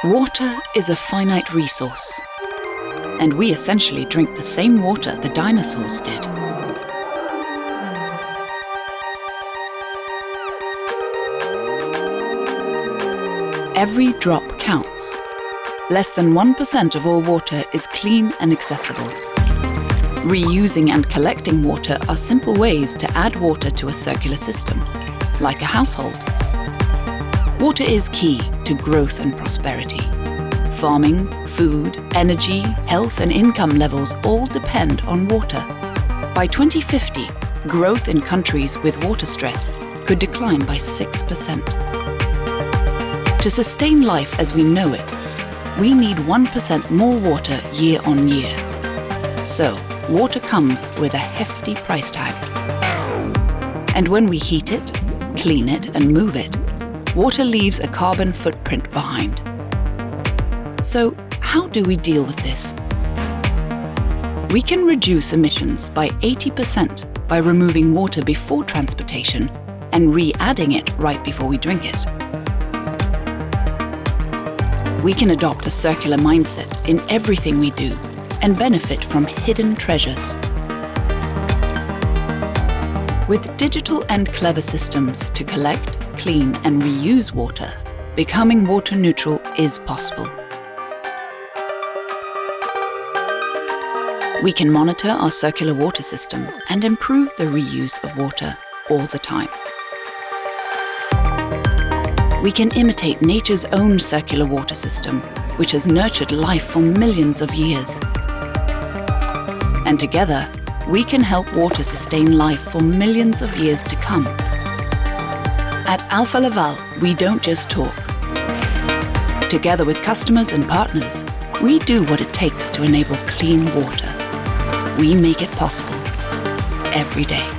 Water is a finite resource, and we essentially drink the same water the dinosaurs did. Every drop counts. Less than 1% of all water is clean and accessible. Reusing and collecting water are simple ways to add water to a circular system, like a household. Water is key to growth and prosperity. Farming, food, energy, health and income levels all depend on water. By 2050, growth in countries with water stress could decline by 6%. To sustain life as we know it, we need 1% more water year on year. So, water comes with a hefty price tag. And when we heat it, clean it and move it, water leaves a carbon footprint behind. So, how do we deal with this? We can reduce emissions by 80% by removing water before transportation and re-adding it right before we drink it. We can adopt a circular mindset in everything we do and benefit from hidden treasures. With digital and clever systems to collect, clean and reuse water, becoming water neutral is possible. We can monitor our circular water system and improve the reuse of water all the time. We can imitate nature's own circular water system, which has nurtured life for millions of years. And together, we can help water sustain life for millions of years to come. At Alfa Laval, we don't just talk. Together with customers and partners, we do what it takes to enable clean water. We make it possible every day.